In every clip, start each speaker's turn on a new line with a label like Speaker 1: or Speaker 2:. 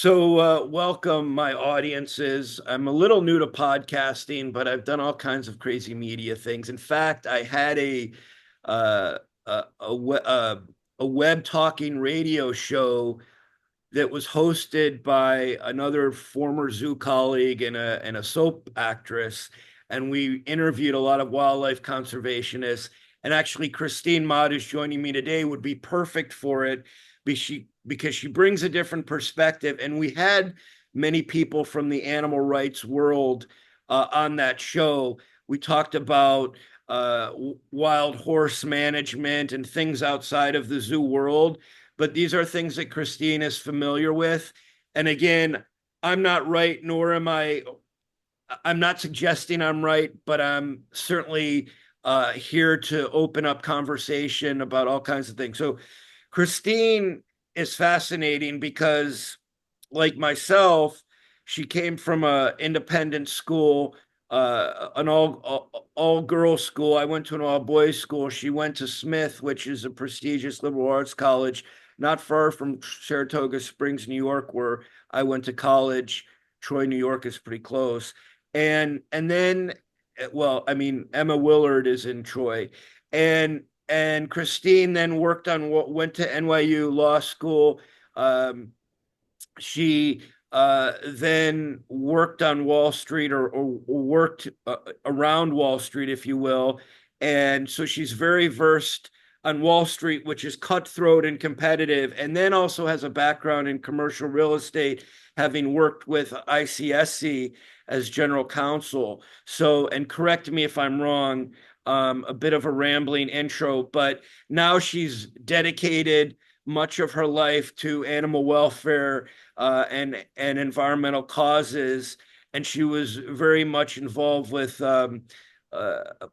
Speaker 1: Welcome my audiences. I'm a little new to podcasting, but I've done all kinds of crazy media things. In fact, I had uh, a web talking radio show that was hosted by another former zoo colleague and a soap actress, and we interviewed a lot of wildlife conservationists. And actually, Christine Mott, who's joining me today, would be perfect for it because she brings a different perspective. And we had many people from the animal rights world on that show. We talked about wild horse management and things outside of the zoo world, but these are things that Christine is familiar with. And again, I'm not right, nor am I'm not suggesting I'm right, but I'm certainly here to open up conversation about all kinds of things. So Christine is fascinating because, like myself, she came from an independent school, an all girls school. I went to an all boys school. She went to Smith, which is a prestigious liberal arts college, not far from Saratoga Springs, New York, where I went to college. Troy, New York is pretty close. And then, well, I mean, Emma Willard is in Troy, and Christine then went to NYU Law School. She then worked on Wall Street or worked around Wall Street, if you will. And so she's very versed on Wall Street, which is cutthroat and competitive, and then also has a background in commercial real estate, having worked with ICSC as general counsel. So, and correct me if I'm wrong, a bit of a rambling intro, but now she's dedicated much of her life to animal welfare and environmental causes, and she was very much involved with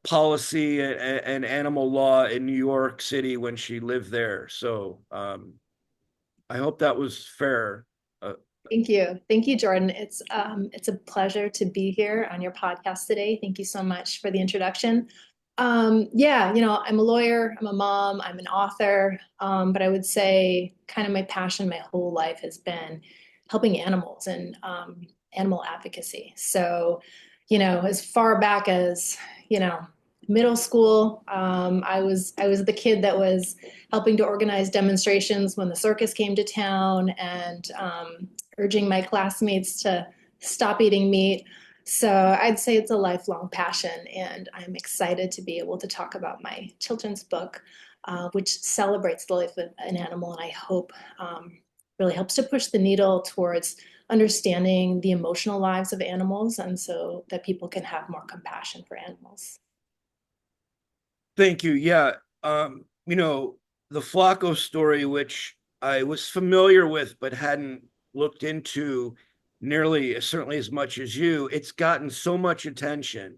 Speaker 1: policy and animal law in New York City when she lived there. So I hope that was fair.
Speaker 2: Thank you. Thank you, Jordan. It's a pleasure to be here on your podcast today. Thank you so much for the introduction. Yeah, I'm a lawyer, I'm a mom, I'm an author, but I would say kind of my passion my whole life has been helping animals and animal advocacy. So, as far back as, middle school, I was the kid that was helping to organize demonstrations when the circus came to town and urging my classmates to stop eating meat. So I'd say it's a lifelong passion, and I'm excited to be able to talk about my children's book, which celebrates the life of an animal, and I hope really helps to push the needle towards understanding the emotional lives of animals, and so that people can have more compassion for animals.
Speaker 1: Thank you. Yeah. The Flaco story, which I was familiar with but hadn't looked into nearly certainly as much as you, it's gotten so much attention.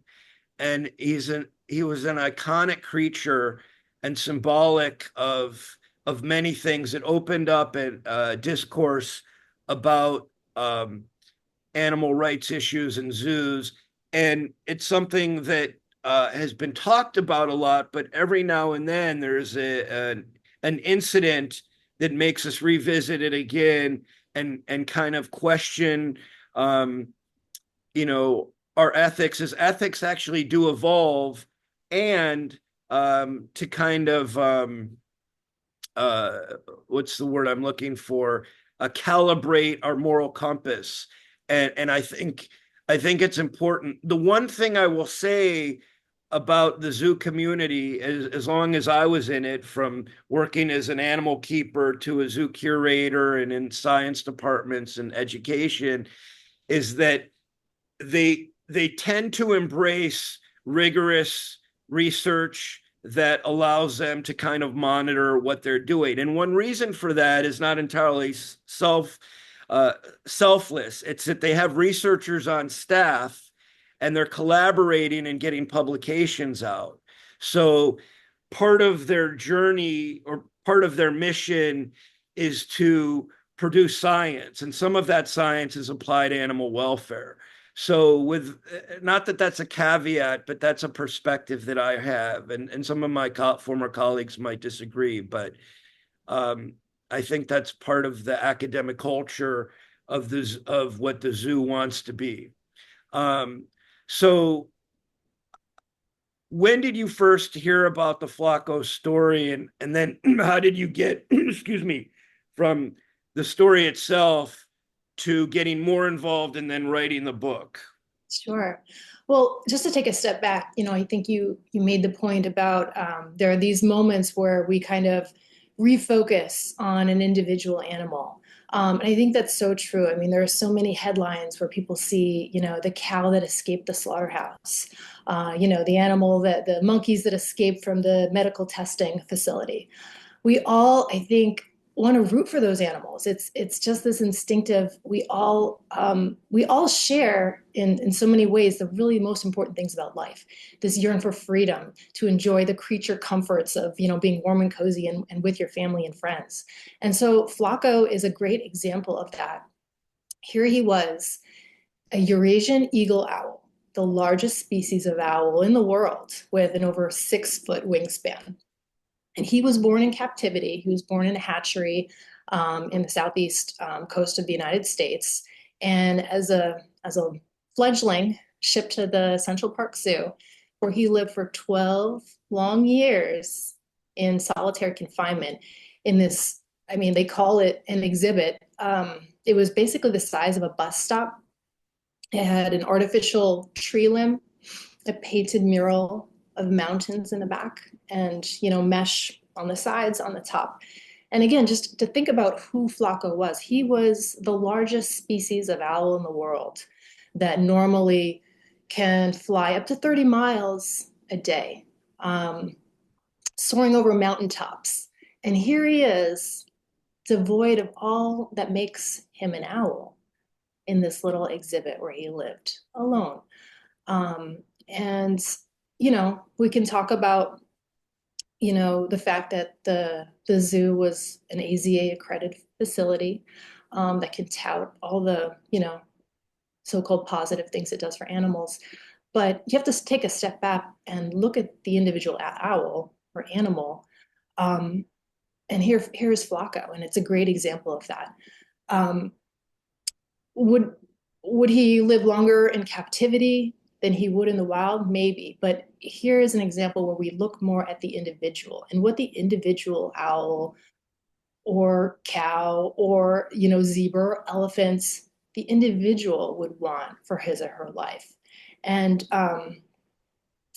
Speaker 1: And he was an iconic creature and symbolic of many things. It opened up a discourse about animal rights issues in zoos. And it's something that has been talked about a lot, but every now and then there's an incident that makes us revisit it again and kind of question, um, our ethics, as ethics actually do evolve, and to kind of uh, what's the word I'm looking for? Calibrate our moral compass, and I think it's important. The one thing I will say about the zoo community, as long as I was in it, from working as an animal keeper to a zoo curator and in science departments and education, is that they tend to embrace rigorous research that allows them to kind of monitor what they're doing. And one reason for that is not entirely uh, selfless. It's that they have researchers on staff and they're collaborating and getting publications out. So part of their journey or part of their mission is to produce science, and some of that science is applied animal welfare. So with not that that's a caveat, but that's a perspective that I have, and some of my former colleagues might disagree, but um, I think that's part of the academic culture of what the zoo wants to be. So when did you first hear about the Flaco story, and then how did you get excuse me, from the story itself to getting more involved and then writing the book?
Speaker 2: Sure. Well, just to take a step back, I think you made the point about there are these moments where we kind of refocus on an individual animal. And I think that's so true. I mean, there are so many headlines where people see, the cow that escaped the slaughterhouse, the animal that the monkeys that escaped from the medical testing facility. We all, I think, want to root for those animals. It's just this instinctive. We all share in so many ways the really most important things about life. This yearn for freedom, to enjoy the creature comforts of being warm and cozy and with your family and friends. And so Flaco is a great example of that. Here he was, a Eurasian eagle owl, the largest species of owl in the world, with an over 6 foot wingspan. And he was born in captivity. He was born in a hatchery in the southeast coast of the United States. And as a fledgling, shipped to the Central Park Zoo, where he lived for 12 long years in solitary confinement in this, I mean, they call it an exhibit. It was basically the size of a bus stop. It had an artificial tree limb, a painted mural of mountains in the back, and mesh on the sides, on the top. And again, just to think about who Flaco was, he was the largest species of owl in the world that normally can fly up to 30 miles a day, soaring over mountaintops. And here he is, devoid of all that makes him an owl, in this little exhibit where he lived alone. And we can talk about, the fact that the zoo was an AZA accredited facility that can tout all the, so-called positive things it does for animals. But you have to take a step back and look at the individual owl or animal. And here's Flaco, and it's a great example of that. Um, would would he live longer in captivity than he would in the wild? Maybe. But here is an example where we look more at the individual and what the individual owl or cow or zebra or elephants, the individual would want for his or her life. And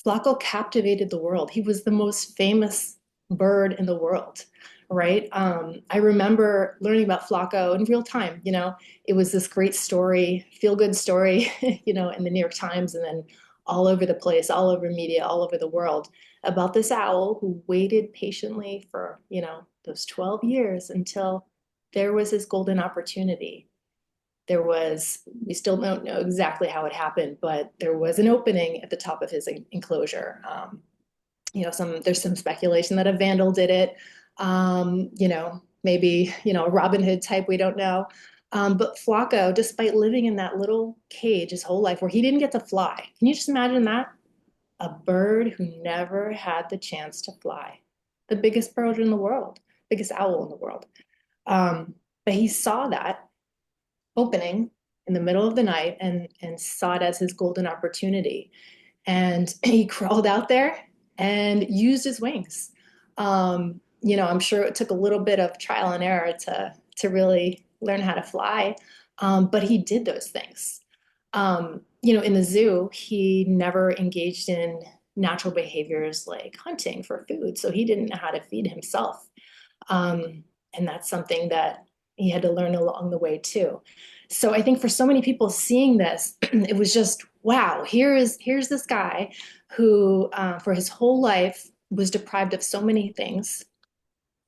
Speaker 2: Flaco captivated the world. He was the most famous bird in the world, right? I remember learning about Flaco in real time. It was this great story, feel good story, in the New York Times, and then all over the place, all over media, all over the world, about this owl who waited patiently for, those 12 years until there was his golden opportunity. We still don't know exactly how it happened, but there was an opening at the top of his enclosure. There's some speculation that a vandal did it. Maybe, a Robin Hood type, we don't know. But Flaco, despite living in that little cage his whole life where he didn't get to fly, can you just imagine that? A bird who never had the chance to fly, the biggest bird in the world, biggest owl in the world. But he saw that opening in the middle of the night and saw it as his golden opportunity. And he crawled out there and used his wings. I'm sure it took a little bit of trial and error to really learn how to fly, but he did those things. In the zoo, he never engaged in natural behaviors like hunting for food, so he didn't know how to feed himself. And that's something that he had to learn along the way too. So I think for so many people seeing this, it was just, wow, here's this guy who, for his whole life, was deprived of so many things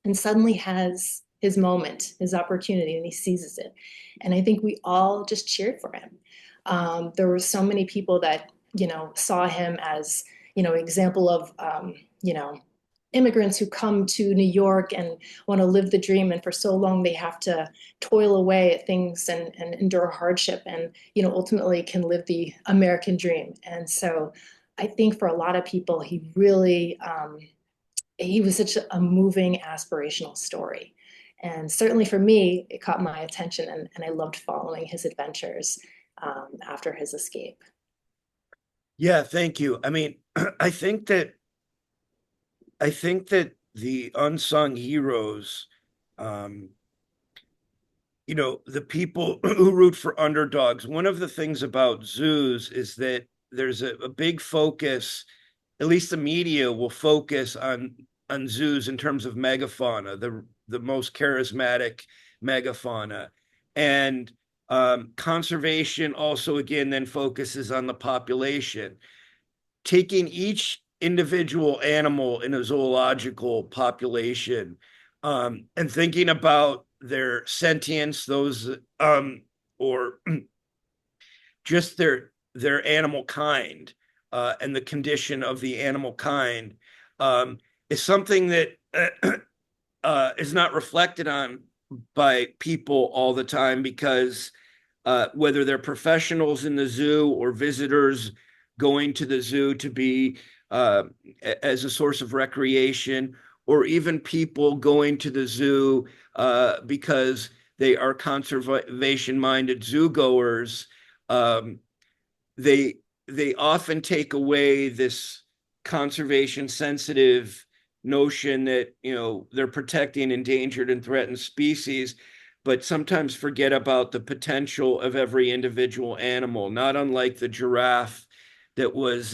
Speaker 2: and suddenly has his moment, his opportunity, and he seizes it. And I think we all just cheered for him. There were so many people that, saw him as, example of, immigrants who come to New York and want to live the dream. And for so long, they have to toil away at things and endure hardship and, ultimately can live the American dream. And so I think for a lot of people, he really, he was such a moving aspirational story. And certainly for me, it caught my attention, and I loved following his adventures after his escape.
Speaker 1: Yeah, thank you. I mean, I think that I think that the unsung heroes, um, the people who root for underdogs, one of the things about zoos is that there's a big focus, at least the media will focus on zoos in terms of megafauna, the most charismatic megafauna. And conservation also again then focuses on the population, taking each individual animal in a zoological population, and thinking about their sentience, those or just their animal kind, and the condition of the animal kind, um, is something that is not reflected on by people all the time, because whether they're professionals in the zoo or visitors going to the zoo to be uh, as a source of recreation, or even people going to the zoo because they are conservation minded zoo goers, um, they they often take away this conservation sensitive notion that they're protecting endangered and threatened species, but sometimes forget about the potential of every individual animal, not unlike the giraffe that was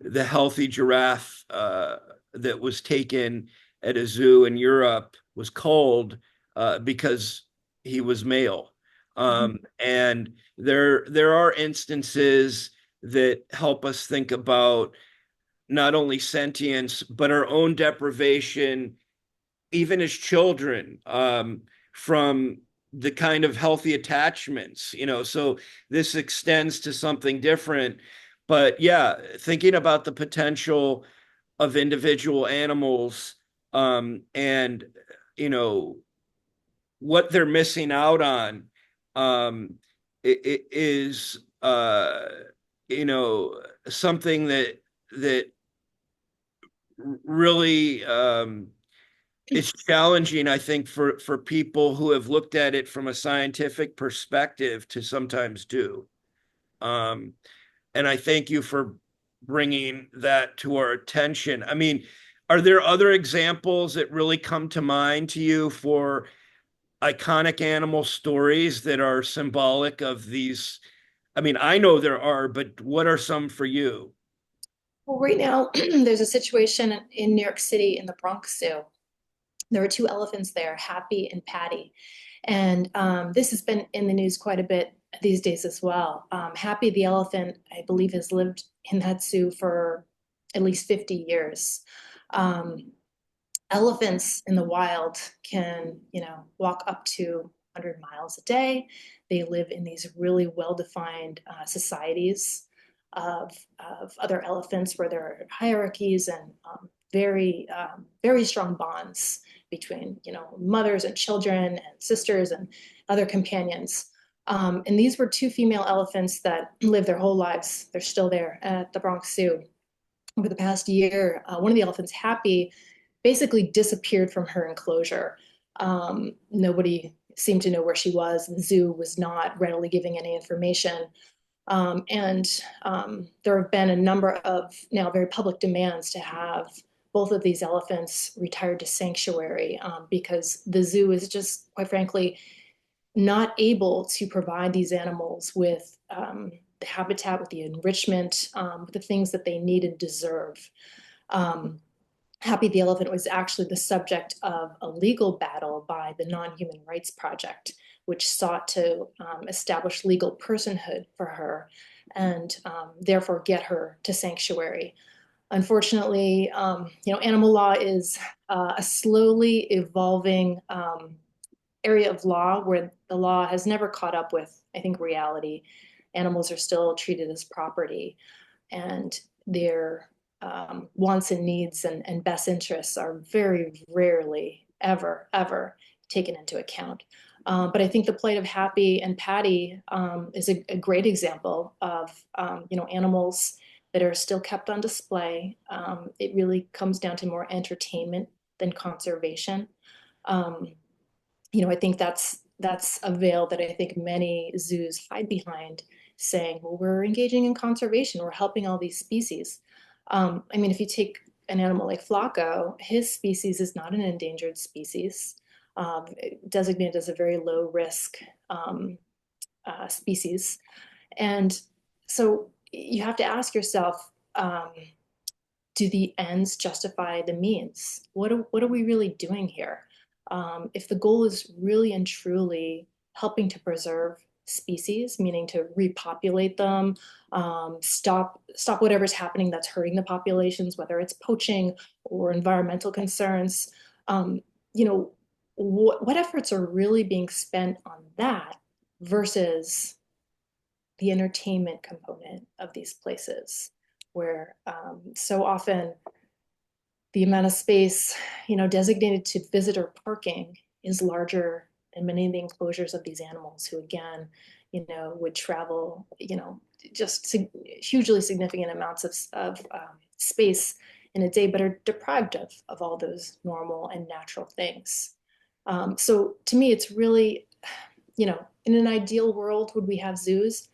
Speaker 1: the healthy giraffe that was taken at a zoo in Europe was culled because he was male. And there are instances that help us think about not only sentience but our own deprivation, even as children, from the kind of healthy attachments. So this extends to something different. But yeah, thinking about the potential of individual animals, and you know what they're missing out on, it is you know something that really it's challenging, I think, for people who have looked at it from a scientific perspective to sometimes do. Um, and I thank you for bringing that to our attention. I mean, are there other examples that really come to mind to you for iconic animal stories that are symbolic of these? I mean, I know there are, but what are some for you?
Speaker 2: Well, right now, there's a situation in New York City in the Bronx Zoo. There were two elephants there, Happy and Patty. And this has been in the news quite a bit these days as well. Happy the elephant, I believe, has lived in that zoo for at least 50 years. Um, Elephants in the wild can, walk up to 100 miles a day. They live in these really well-defined societies of other elephants where there are hierarchies and very strong bonds between, mothers and children and sisters and other companions. And these were two female elephants that lived their whole lives. They're still there at the Bronx Zoo. Over the past year, one of the elephants, Happy, basically disappeared from her enclosure. Nobody seemed to know where she was. The zoo was not readily giving any information. And there have been a number of now very public demands to have both of these elephants retired to sanctuary, because the zoo is just, quite frankly, not able to provide these animals with the habitat, with the enrichment, with the things that they need and deserve. Um, Happy the Elephant was actually the subject of a legal battle by the Non-Human Rights Project, which sought to establish legal personhood for her and therefore get her to sanctuary. Unfortunately, animal law is a slowly evolving area of law where the law has never caught up with, I think, reality. Animals are still treated as property, and their wants and needs and best interests are very rarely ever taken into account. But I think the plight of Happy and Patty is a great example of animals that are still kept on display. It really comes down to more entertainment than conservation. Um, I think that's a veil that I think many zoos hide behind, saying, well, we're engaging in conservation, we're helping all these species. I mean, if you take an animal like Flaco, his species is not an endangered species, designated as a very low risk um, species. And so you have to ask yourself, do the ends justify the means? What are we really doing here? If the goal is really and truly helping to preserve species, meaning to repopulate them, stop whatever's happening that's hurting the populations, whether it's poaching or environmental concerns, um, you know, what efforts are really being spent on that versus the entertainment component of these places, where so often the amount of space, designated to visitor parking is larger than many of the enclosures of these animals who, again, would travel, just hugely significant amounts of space in a day, but are deprived of all those normal and natural things. So to me, it's really, in an ideal world, would we have zoos?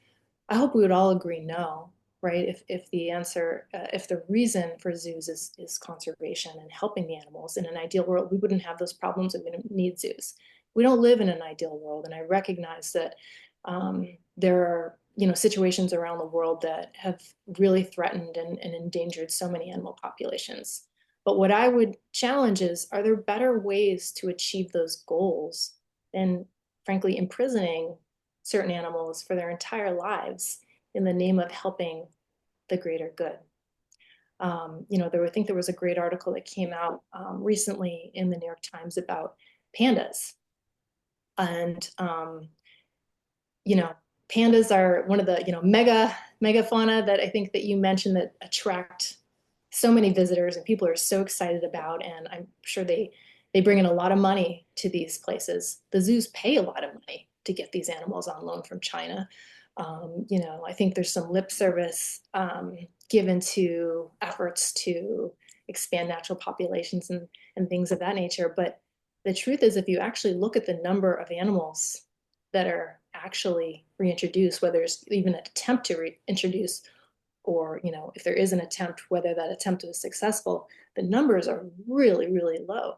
Speaker 2: I hope we would all agree no, right? If the answer, if the reason for zoos is conservation and helping the animals, in an ideal world, we wouldn't have those problems and we don't need zoos. We don't live in an ideal world, and I recognize that there are situations around the world that have really threatened and endangered so many animal populations. But what I would challenge is, are there better ways to achieve those goals than, frankly, imprisoning certain animals for their entire lives in the name of helping the greater good? I think there was a great article that came out recently in the New York Times about pandas. And, you know, pandas are one of the, megafauna that I think that you mentioned that attract so many visitors and people are so excited about. And I'm sure they bring in a lot of money to these places. The zoos pay a lot of money to get these animals on loan from China. I think there's some lip service given to efforts to expand natural populations and things of that nature. But the truth is, if you actually look at the number of animals that are actually reintroduced, whether there's even an attempt to reintroduce, or if there is an attempt, whether that attempt was successful, the numbers are really, really low.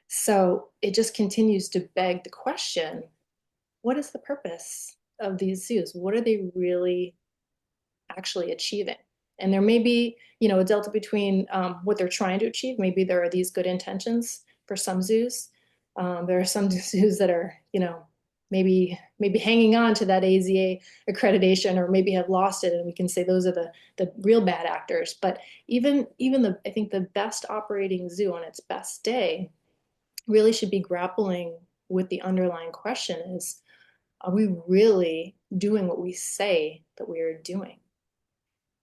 Speaker 2: So it just continues to beg the question, what is the purpose of these zoos? What are they really actually achieving? And there may be, a delta between what they're trying to achieve. Maybe there are these good intentions for some zoos. There are some zoos that are, maybe hanging on to that AZA accreditation, or maybe have lost it, and we can say those are the real bad actors. But even I think the best operating zoo on its best day really should be grappling with the underlying question: is, are we really doing what we say that we are doing?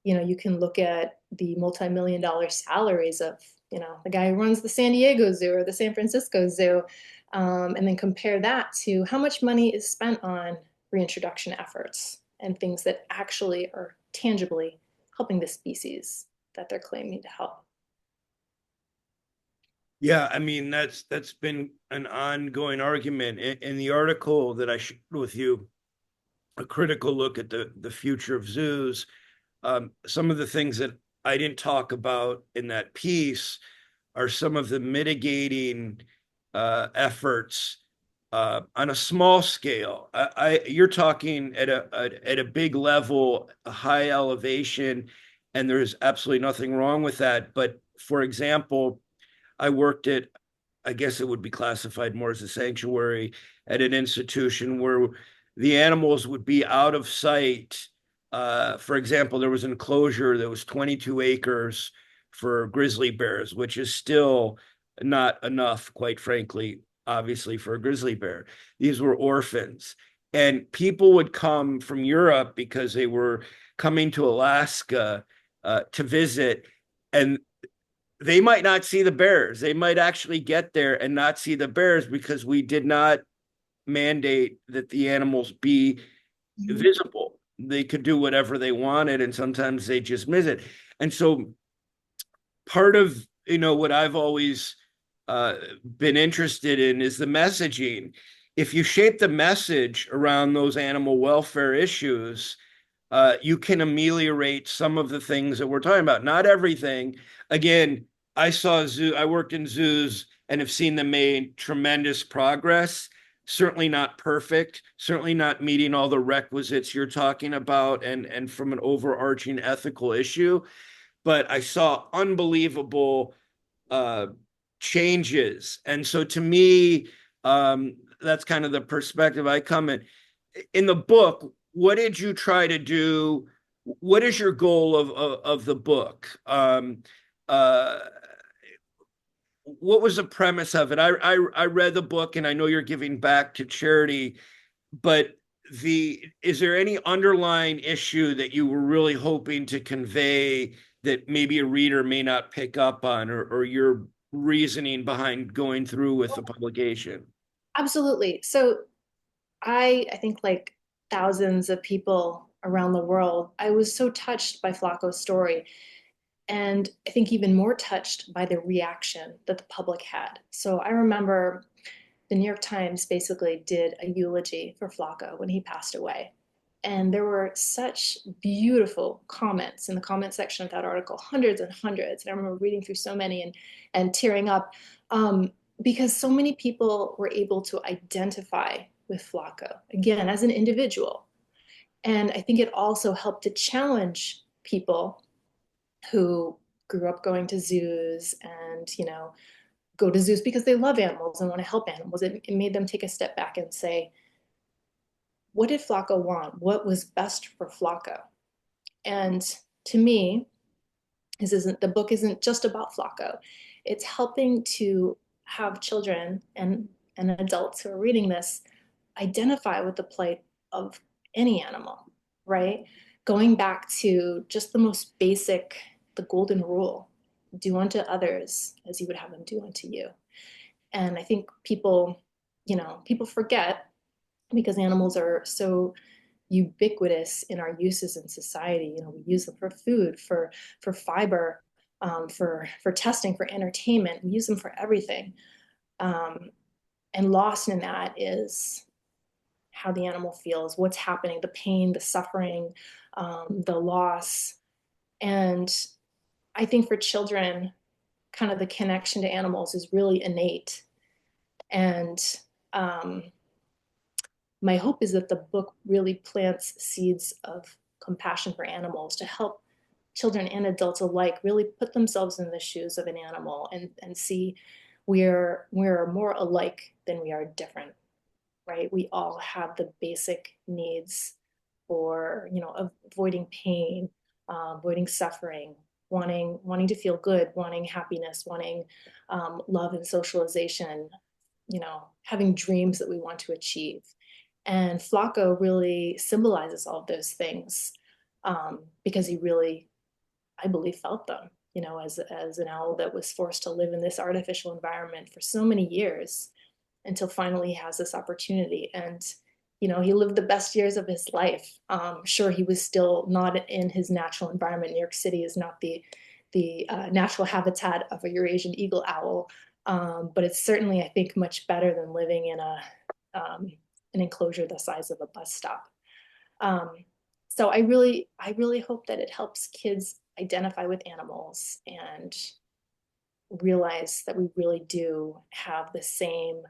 Speaker 2: You can look at the multi-million-dollar salaries of, the guy who runs the San Diego Zoo or the San Francisco Zoo, and then compare that to how much money is spent on reintroduction efforts and things that actually are tangibly helping the species that they're claiming to help.
Speaker 1: Yeah, I mean that's been an ongoing argument in the article that I shared with you, a critical look at the future of zoos. Some of the things that I didn't talk about in that piece are some of the mitigating efforts on a small scale. You're talking at a big level, a high elevation, and there's absolutely nothing wrong with that. But for example, I worked at, I guess it would be classified more as a sanctuary, at an institution where the animals would be out of sight. For example, there was an enclosure that was 22 acres for grizzly bears, which is still not enough, quite frankly, obviously, for a grizzly bear. These were orphans. And people would come from Europe because they were coming to Alaska to visit. And they might not see the bears. They might actually get there and not see the bears because we did not mandate that the animals be
Speaker 2: Mhm.
Speaker 1: visible. They could do whatever they wanted, and sometimes they just miss it. And so part of what I've always been interested in is the messaging. If you shape the message around those animal welfare issues, you can ameliorate some of the things that we're talking about. Not everything. Again, I worked in zoos and have seen them made tremendous progress. Certainly not perfect, certainly not meeting all the requisites you're talking about and from an overarching ethical issue. But I saw unbelievable uh, changes. And so to me, that's kind of the perspective I come in the book. What did you try to do? What is your goal of the book? Uh, what was the premise of it? I read the book, and I know you're giving back to charity, but is there any underlying issue that you were really hoping to convey that maybe a reader may not pick up on, or your reasoning behind going through with the publication?
Speaker 2: Absolutely. So I think like thousands of people around the world, I was so touched by Flaco's story. And I think even more touched by the reaction that the public had. So I remember the New York Times basically did a eulogy for Flaco when he passed away. And there were such beautiful comments in the comment section of that article, hundreds and hundreds. And I remember reading through so many and tearing up because so many people were able to identify with Flaco, again, as an individual. And I think it also helped to challenge people who grew up going to zoos and, go to zoos because they love animals and want to help animals. It made them take a step back and say, what did Flaco want? What was best for Flaco? And to me, the book isn't just about Flaco. It's helping to have children and adults who are reading this identify with the plight of any animal, right? Going back to just the most basic, the golden rule: do unto others as you would have them do unto you. And I think people forget, because animals are so ubiquitous in our uses in society. We use them for food, for fiber, for testing, for entertainment. We use them for everything. Um, and lost in that is how the animal feels, what's happening, the pain, the suffering, the loss. And I think for children, kind of the connection to animals is really innate. And um, my hope is that the book really plants seeds of compassion for animals to help children and adults alike really put themselves in the shoes of an animal and see we're more alike than we are different, right? We all have the basic needs for, avoiding pain, avoiding suffering, wanting to feel good, wanting happiness, wanting love and socialization, having dreams that we want to achieve. And Flaco really symbolizes all of those things, because he really, I believe, felt them, as an owl that was forced to live in this artificial environment for so many years until finally he has this opportunity. And, he lived the best years of his life. Sure, he was still not in his natural environment. New York City is not the natural habitat of a Eurasian eagle owl, but it's certainly, I think, much better than living in an enclosure the size of a bus stop. Um, so I really hope that it helps kids identify with animals and realize that we really do have the same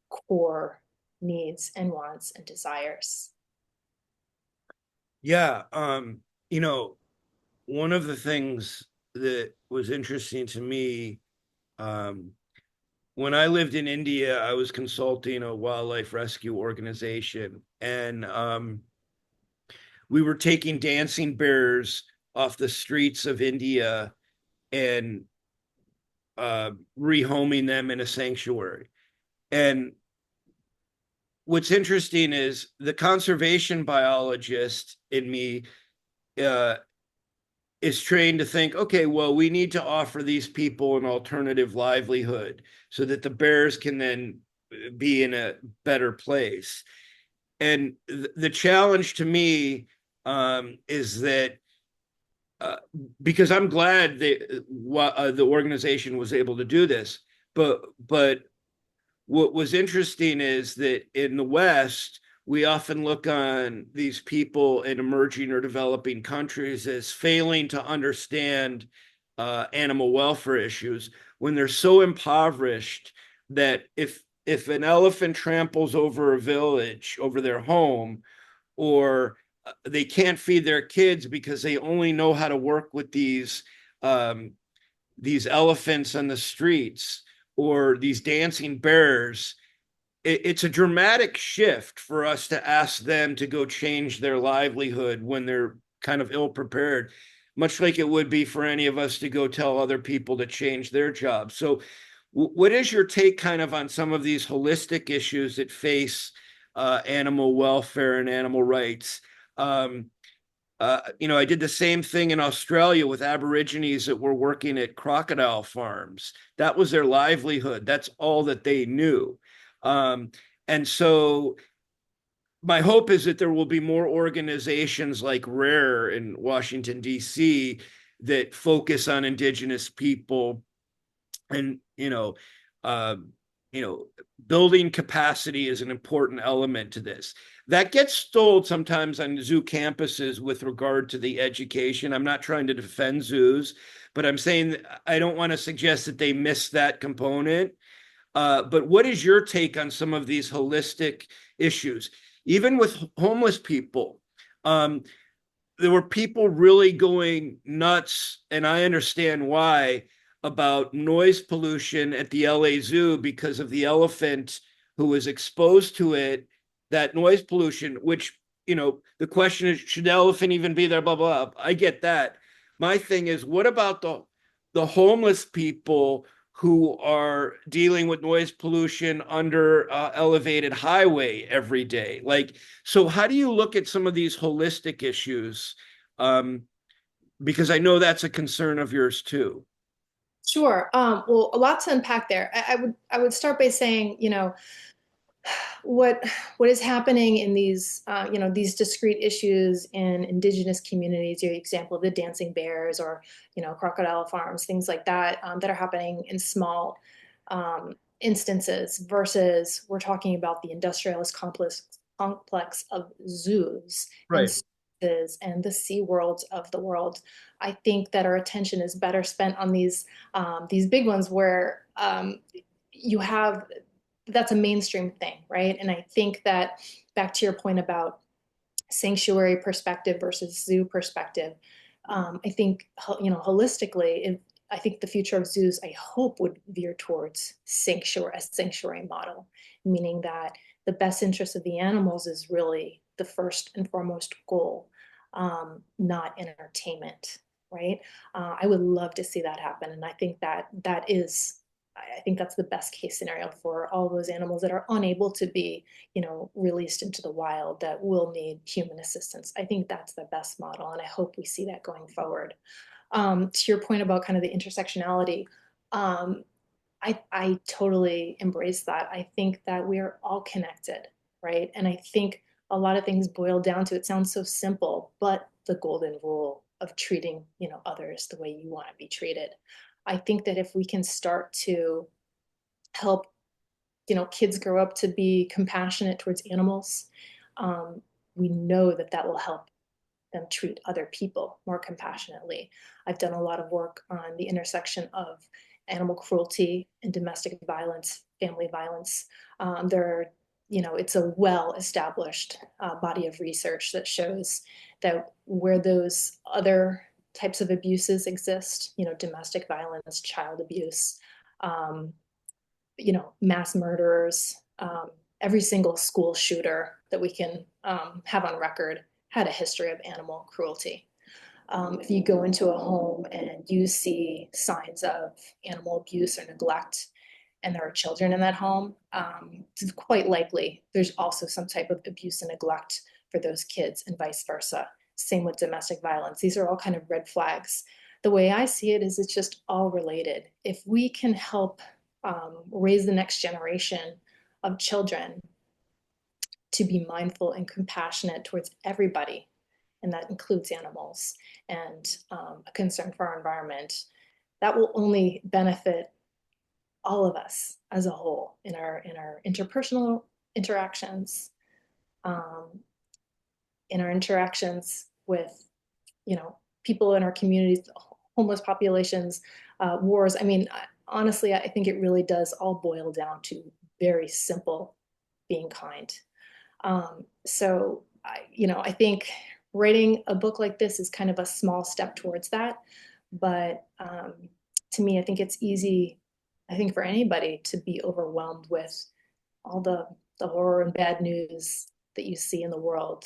Speaker 2: core needs and wants and desires.
Speaker 1: Yeah, you know, one of the things that was interesting to me, um, when I lived in India, I was consulting a wildlife rescue organization, and we were taking dancing bears off the streets of India and rehoming them in a sanctuary. And what's interesting is the conservation biologist in me uh, is trained to think, okay, well, we need to offer these people an alternative livelihood so that the bears can then be in a better place. And the challenge to me is that uh, because I'm glad the organization was able to do this, but what was interesting is that in the West, we often look on these people in emerging or developing countries as failing to understand animal welfare issues when they're so impoverished that if an elephant tramples over a village, over their home, or they can't feed their kids because they only know how to work with these elephants on the streets or these dancing bears, it's a dramatic shift for us to ask them to go change their livelihood when they're kind of ill prepared, much like it would be for any of us to go tell other people to change their jobs. So, what is your take kind of on some of these holistic issues that face animal welfare and animal rights? I did the same thing in Australia with Aborigines that were working at crocodile farms. That was their livelihood. That's all that they knew. Um, and so my hope is that there will be more organizations like RARE in Washington, D.C., that focus on Indigenous people and uh, you know building capacity is an important element to this. That gets stole sometimes on zoo campuses with regard to the education. I'm not trying to defend zoos, but I'm saying I don't want to suggest that they miss that component. But what is your take on some of these holistic issues, even with homeless people? um, there were people really going nuts, and I understand why, about noise pollution at the LA Zoo because of the elephant who was exposed to it, that noise pollution, which, the question is, should the elephant even be there? Blah, blah, blah. I get that. My thing is, what about the homeless people who are dealing with noise pollution under elevated highway every day? Like, so how do you look at some of these holistic issues? Um, because I know that's a concern of yours too.
Speaker 2: Sure. Well, a lot to unpack there. I would start by saying, what what is happening in these these discrete issues in indigenous communities, your example of the dancing bears or crocodile farms, things like that, that are happening in small instances versus we're talking about the industrialist complex of zoos and
Speaker 1: Right.
Speaker 2: services and the sea worlds of the world. I think that our attention is better spent on these big ones where you have that's a mainstream thing, right? And I think that back to your point about sanctuary perspective versus zoo perspective, I think holistically, I think the future of zoos, I hope, would veer towards a sanctuary model, meaning that the best interest of the animals is really the first and foremost goal, not entertainment, right? I would love to see that happen, and I think that's the best case scenario for all those animals that are unable to be, released into the wild that will need human assistance. I think that's the best model, and I hope we see that going forward. To your point about kind of the intersectionality, um, I totally embrace that. I think that we are all connected, right? And I think a lot of things boil down to, it sounds so simple, but the golden rule of treating, others the way you want to be treated. I think that if we can start to help, kids grow up to be compassionate towards animals, um, we know that that will help them treat other people more compassionately. I've done a lot of work on the intersection of animal cruelty and domestic violence, family violence. There are, it's a well-established body of research that shows that where those other types of abuses exist, domestic violence, child abuse, um, mass murderers, every single school shooter that we can have on record had a history of animal cruelty. If you go into a home and you see signs of animal abuse or neglect, and there are children in that home, it's quite likely there's also some type of abuse and neglect for those kids, and vice versa. Same with domestic violence. These are all kind of red flags. The way I see it is it's just all related. If we can help raise the next generation of children to be mindful and compassionate towards everybody, and that includes animals, and a concern for our environment, that will only benefit all of us as a whole in our interpersonal interactions, um, in our interactions with, you know, people in our communities, homeless populations, wars. I mean, honestly, I think it really does all boil down to very simple being kind. I think writing a book like this is kind of a small step towards that. But to me, I think it's easy, I think for anybody to be overwhelmed with all the horror and bad news that you see in the world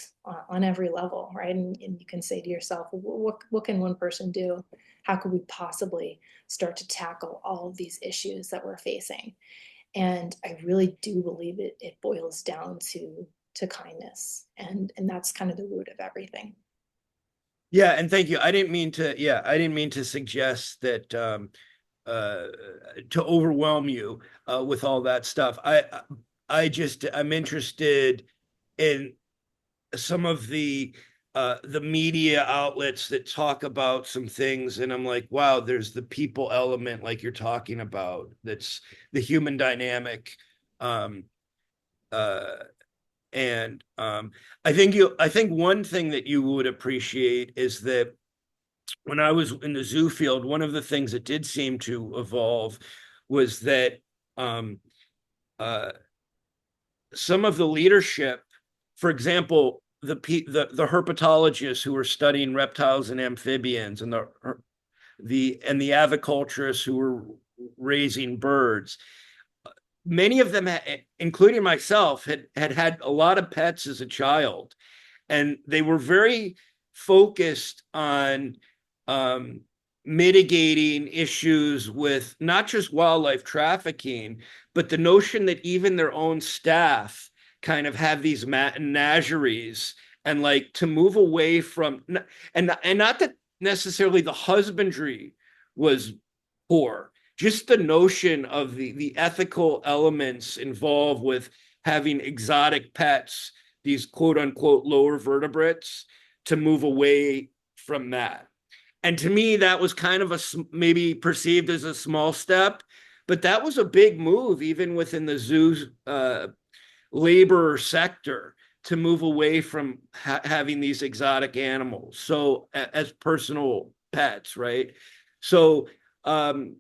Speaker 2: on every level, right? And you can say to yourself, what can one person do? How could we possibly start to tackle all of these issues that we're facing? And I really do believe it boils down to kindness, and that's kind of the root of everything.
Speaker 1: Yeah, and thank you. I didn't mean to suggest that uh to overwhelm you with all that stuff. I'm interested in some of the media outlets that talk about some things, and I'm like, wow, there's the people element like you're talking about. That's the human dynamic. Um uh and I think one thing that you would appreciate is that when I was in the zoo field, one of the things that did seem to evolve was that um, uh, some of the leadership, for example, the herpetologists who were studying reptiles and amphibians, and the aviculturists who were raising birds, many of them, including myself, had a lot of pets as a child, and they were very focused on um, mitigating issues with not just wildlife trafficking, but the notion that even their own staff kind of have these menageries, and like to move away from, and not that necessarily the husbandry was poor, just the notion of the ethical elements involved with having exotic pets, these quote unquote lower vertebrates, to move away from that. And to me, that was kind of a maybe perceived as a small step, but that was a big move, even within the zoo labor sector, to move away from having these exotic animals. So as personal pets, right? So, um,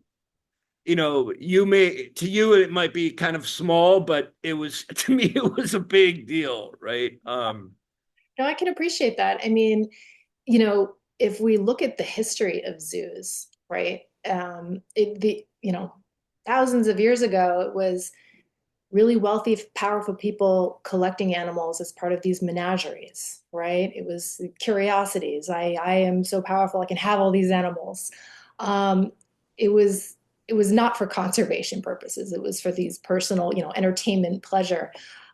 Speaker 1: you may, to you, it might be kind of small, but it was, to me, it was a big deal, right?
Speaker 2: No, I can appreciate that. I mean, you know, if we look at the history of zoos, right? Thousands of years ago, it was really wealthy, powerful people collecting animals as part of these menageries, right? It was curiosities. I am so powerful, I can have all these animals. Um, it was it was not for conservation purposes. It was for these personal, entertainment, pleasure.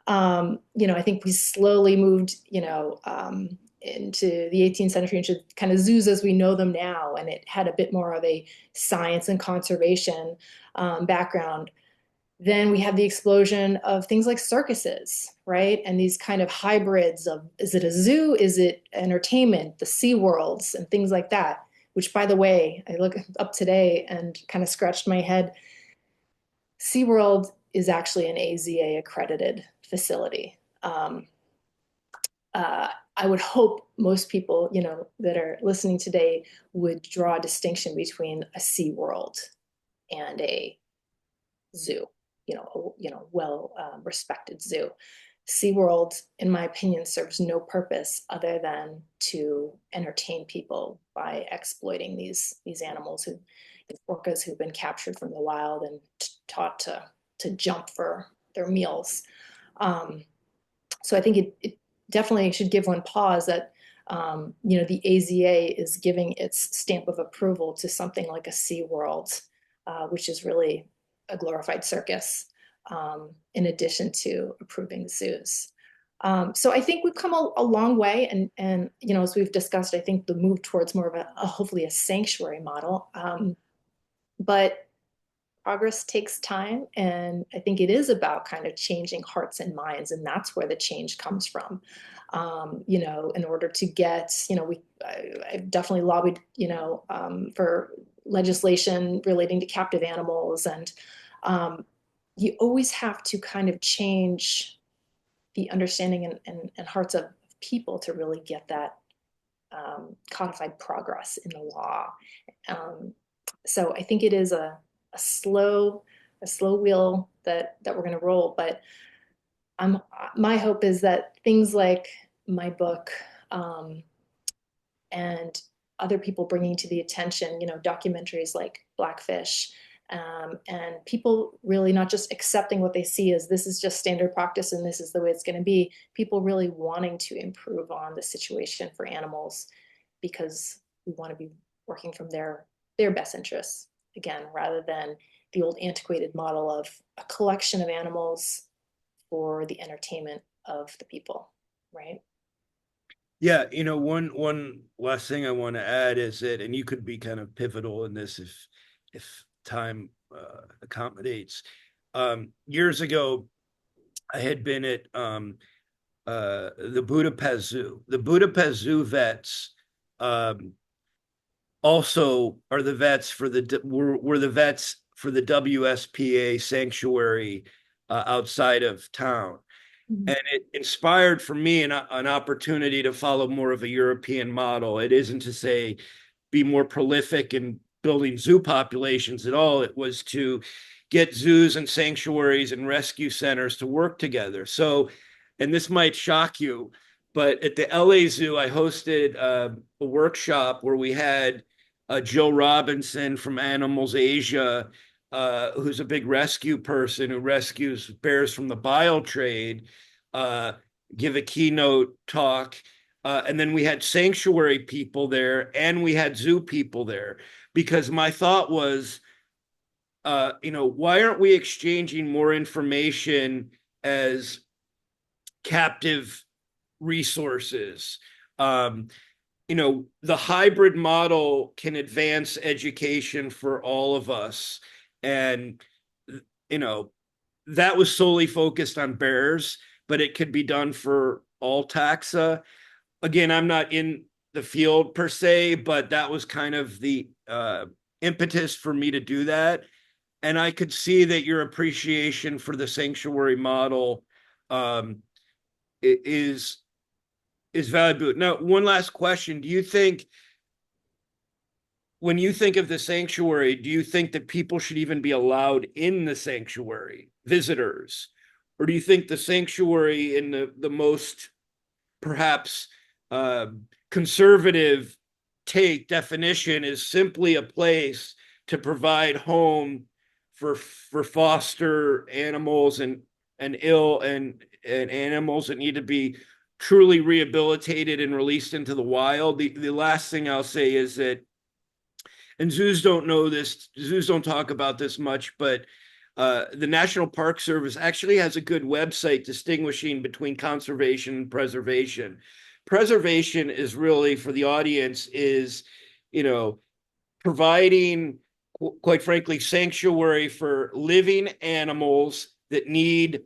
Speaker 2: I think we slowly moved, into the 18th century into kind of zoos as we know them now, and it had a bit more of a science and conservation background. Then we have the explosion of things like circuses, right? And these kind of hybrids of, is it a zoo? Is it entertainment? The Sea Worlds and things like that, which by the way, I look up today and kind of scratched my head. SeaWorld is actually an AZA accredited facility. I would hope most people, that are listening today would draw a distinction between a SeaWorld and a zoo, well respected zoo. SeaWorld, in my opinion, serves no purpose other than to entertain people by exploiting these animals, these orcas who've been captured from the wild and taught to jump for their meals. Um, so I think it definitely should give one pause that the AZA is giving its stamp of approval to something like a SeaWorld, which is really a glorified circus, in addition to approving zoos. So I think we've come a long way, and as we've discussed, I think the move towards more of a hopefully a sanctuary model. But progress takes time, and I think it is about kind of changing hearts and minds, and that's where the change comes from. In order to get, I've definitely lobbied, for legislation relating to captive animals, and um, you always have to kind of change the understanding and hearts of people to really get that codified progress in the law. Um, so I think it is a slow a slow wheel that we're going to roll. But I'm my hope is that things like my book, um, and other people bringing to the attention, documentaries like Blackfish, and people really not just accepting what they see as this is just standard practice and this is the way it's going to be, people really wanting to improve on the situation for animals because we want to be working from their best interests again, rather than the old antiquated model of a collection of animals for the entertainment of the people, right?
Speaker 1: Yeah, one last thing I want to add is that, and you could be kind of pivotal in this if time accommodates. Years ago, I had been at the Budapest Zoo. The Budapest Zoo vets um, also are the vets for were the vets for the WSPA sanctuary outside of town.
Speaker 2: Mhm.
Speaker 1: And it inspired for me an opportunity to follow more of a European model. It isn't to say be more prolific in building zoo populations at all. It was to get zoos and sanctuaries and rescue centers to work together. So, and this might shock you, but at the LA Zoo, I hosted a workshop where we had Jill Robinson from Animals Asia, who's a big rescue person who rescues bears from the bile trade, uh, give a keynote talk. And then we had sanctuary people there and we had zoo people there because my thought was, why aren't we exchanging more information as captive resources? Um, the hybrid model can advance education for all of us. And, you know, that was solely focused on bears, but it could be done for all taxa. Again, I'm not in the field per se, but that was kind of the impetus for me to do that. And I could see that your appreciation for the sanctuary model um, is valuable. Now, one last question: do you think, when you think of the sanctuary, do you think that people should even be allowed in the sanctuary, visitors, or do you think the sanctuary, in the most perhaps uh, conservative take definition, is simply a place to provide home for foster animals and ill and animals that need to be truly rehabilitated and released into the wild? The last thing I'll say is that, and zoos don't know this, zoos don't talk about this much, but the National Park Service actually has a good website distinguishing between conservation and preservation. Preservation is really, for the audience, is, you know, providing, quite frankly, sanctuary for living animals that need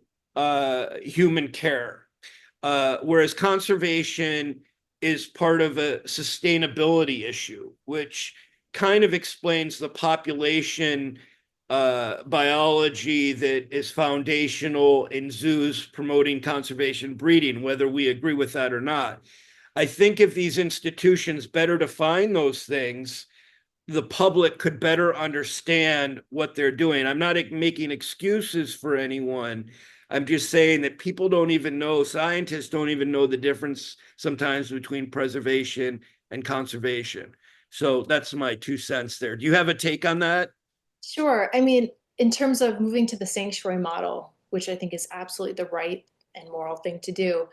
Speaker 1: human care. Whereas conservation is part of a sustainability issue, which kind of explains the population biology that is foundational in zoos promoting conservation breeding, whether we agree with that or not. I think if these institutions better define those things, the public could better understand what they're doing. I'm not making excuses for anyone. I'm just saying that people don't even know, scientists don't even know the difference sometimes between preservation and conservation. So that's my 2 cents there. Do you have a take on that?
Speaker 2: Sure. I mean, in terms of moving to the sanctuary model, which I think is absolutely the right and moral thing to do,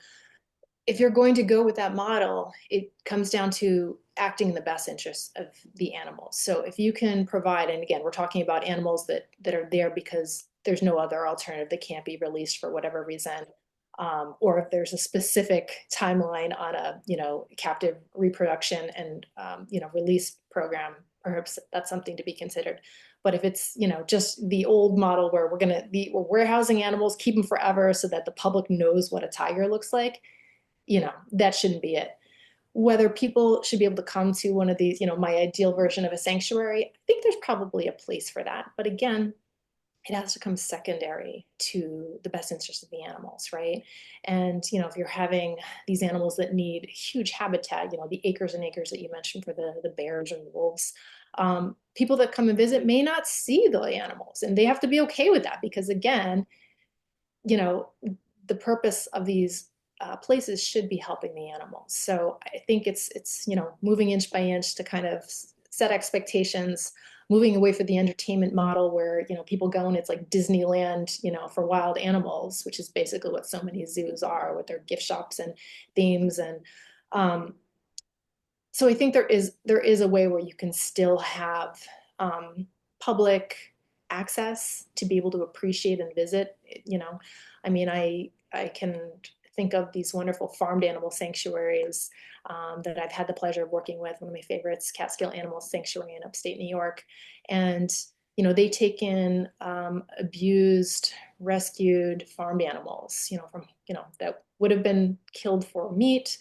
Speaker 2: if you're going to go with that model, it comes down to acting in the best interests of the animals. So if you can provide, and again, we're talking about animals that are there because there's no other alternative, that can't be released for whatever reason, or if there's a specific timeline on a captive reproduction and release program, perhaps that's something to be considered. But if it's just the old model where we're warehousing animals, keep them forever so that the public knows what a tiger looks like, that shouldn't be it. Whether people should be able to come to one of these, my ideal version of a sanctuary, I think there's probably a place for that. But again, it has to come secondary to the best interest of the animals, right? And if you're having these animals that need huge habitat, the acres and acres that you mentioned for the bears or the wolves, people that come and visit may not see the animals, and they have to be okay with that because, again, you know, the purpose of these places should be helping the animals. So I think it's moving inch by inch to kind of set expectations, moving away from the entertainment model where people go and it's like Disneyland, for wild animals, which is basically what so many zoos are with their gift shops and themes. And um, so I think there is a way where you can still have public access to be able to appreciate and visit. I mean, I can think of these wonderful farmed animal sanctuaries that I've had the pleasure of working with. One of my favorites, Catskill Animal Sanctuary in upstate New York, and they take in abused, rescued farmed animals, from that would have been killed for meat,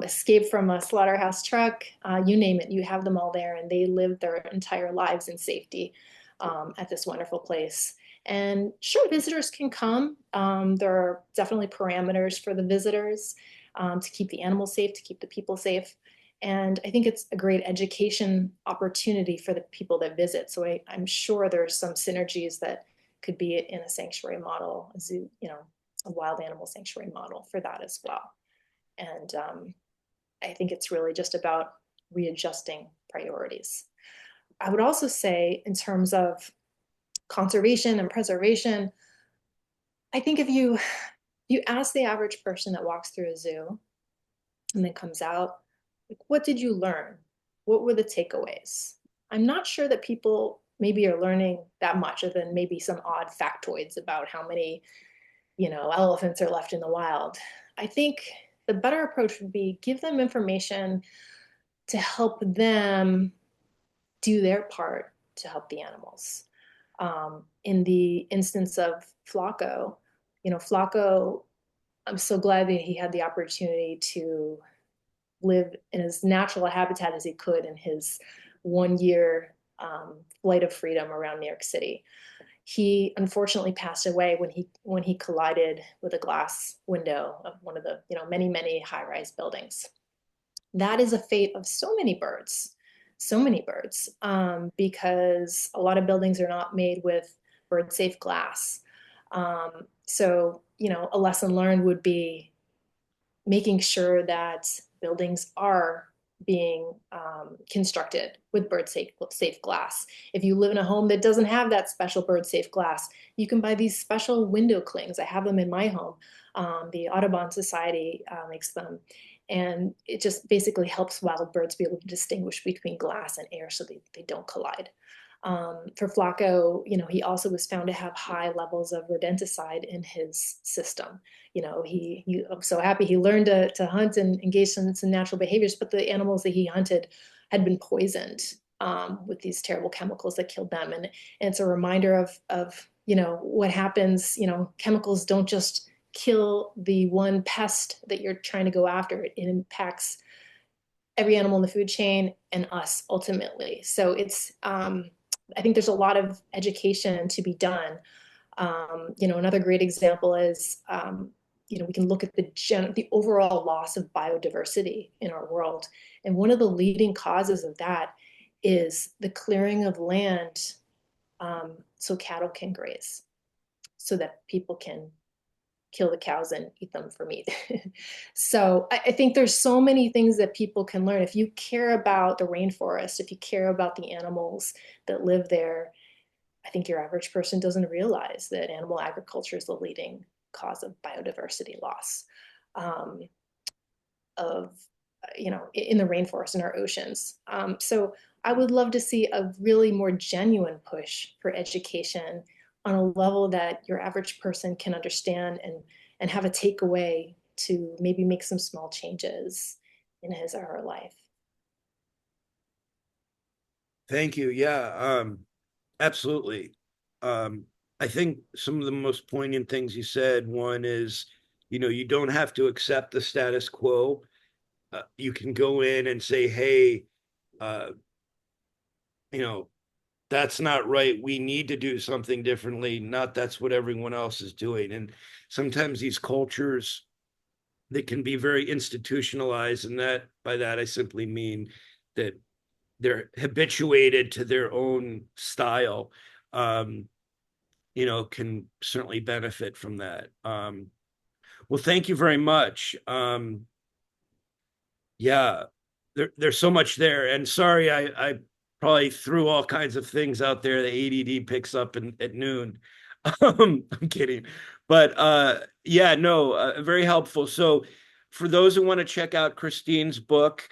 Speaker 2: escaped from a slaughterhouse truck, you name it, you have them all there, and they live their entire lives in safety at this wonderful place. And sure, visitors can come. There are definitely parameters for the visitors to keep the animals safe, to keep the people safe. And I think it's a great education opportunity for the people that visit. So I'm sure there's some synergies that could be in a sanctuary model, a zoo, a wild animal sanctuary model for that as well. And I think it's really just about readjusting priorities. I would also say, in terms of conservation and preservation, I think if you ask the average person that walks through a zoo and then comes out, like, what did you learn? What were the takeaways? I'm not sure that people maybe are learning that much, other than maybe some odd factoids about how many, elephants are left in the wild. I think the better approach would be give them information to help them do their part to help the animals. In the instance of Flaco, Flaco, I'm so glad that he had the opportunity to live in as natural a habitat as he could in his 1 year flight of freedom around New York City. He unfortunately passed away when he collided with a glass window of one of the many high-rise buildings. That is a fate of so many birds, because a lot of buildings are not made with bird safe glass. So, a lesson learned would be making sure that buildings are being constructed with safe glass. If you live in a home that doesn't have that special bird safe glass, you can buy these special window clings. I have them in my home. The Audubon Society makes them. And it just basically helps wild birds be able to distinguish between glass and air so they don't collide. For Flaco, he also was found to have high levels of rodenticide in his system. I'm so happy he learned to hunt and engage in some natural behaviors, but the animals that he hunted had been poisoned with these terrible chemicals that killed them. And it's a reminder of what happens. Chemicals don't just kill the one pest that you're trying to go after. It impacts every animal in the food chain and us ultimately. So I think there's a lot of education to be done. Another great example is, we can look at the overall loss of biodiversity in our world. And one of the leading causes of that is the clearing of land so cattle can graze, so that people can kill the cows and eat them for meat. So I think there's so many things that people can learn. If you care about the rainforest, if you care about the animals that live there, I think your average person doesn't realize that animal agriculture is the leading cause of biodiversity loss of in the rainforest and our oceans. So I would love to see a really more genuine push for education on a level that your average person can understand and have a takeaway to maybe make some small changes in his or her life.
Speaker 1: Thank you. Yeah, absolutely. Um, I think some of the most poignant things you said, one is, you don't have to accept the status quo. You can go in and say, hey, uh, you know, that's not right. We need to do something differently, not that's what everyone else is doing. And sometimes these cultures, they can be very institutionalized, and that by that I simply mean that they're habituated to their own style. Um, can certainly benefit from that. Well, thank you very much. Yeah, there's so much there. And sorry, I probably threw all kinds of things out there that ADD picks up at noon. I'm kidding. But yeah, no, very helpful. So for those who want to check out Christine's book,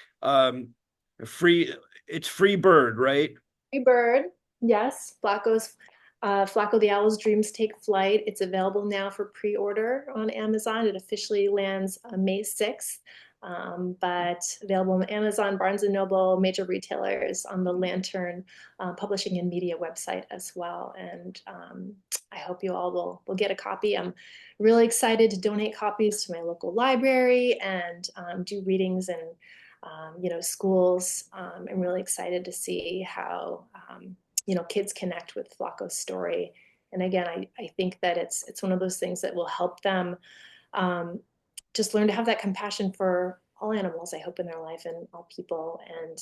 Speaker 1: free, it's Free Bird, right?
Speaker 2: Free Bird, yes. Flaco the Owl's Dreams Take Flight. It's available now for pre-order on Amazon. It officially lands May 6th, but available on Amazon, Barnes& and Noble, major retailers, on the Lantern Publishing and Media website as well. And I hope you all will get a copy. I'm really excited to donate copies to my local library and do readings and schools. I'm really excited to see how kids connect with Flaco's story. And again, I think that it's one of those things that will help them just learn to have that compassion for all animals, I hope, in their life, and all people. And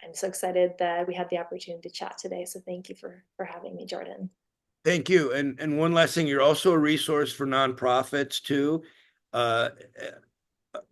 Speaker 2: I'm so excited that we had the opportunity to chat today. So thank you for having me, Jordan.
Speaker 1: Thank you. And one last thing, you're also a resource for nonprofits too. Uh,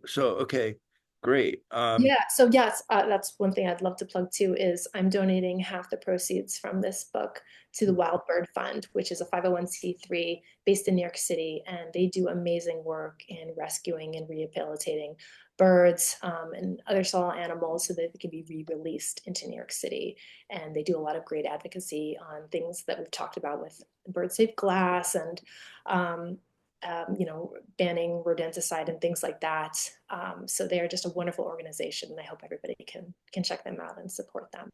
Speaker 1: so okay, great.
Speaker 2: Yeah, so yes, that's one thing I'd love to plug too is I'm donating half the proceeds from this book to the Wild Bird Fund, which is a 501(c)(3) based in New York City, and they do amazing work in rescuing and rehabilitating birds and other small animals so that they can be re-released into New York City. And they do a lot of great advocacy on things that we've talked about with bird safe glass and um, banning rodenticide and things like that. So they are just a wonderful organization, and I hope everybody can check them out and support them.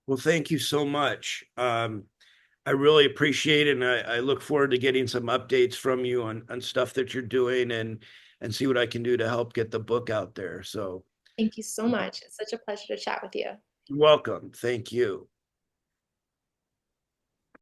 Speaker 1: Well, thank you so much. I really appreciate it, and I look forward to getting some updates from you on stuff that you're doing and see what I can do to help get the book out there. So
Speaker 2: Thank you so much. It's such a pleasure to chat with you.
Speaker 1: you're welcome. Thank you.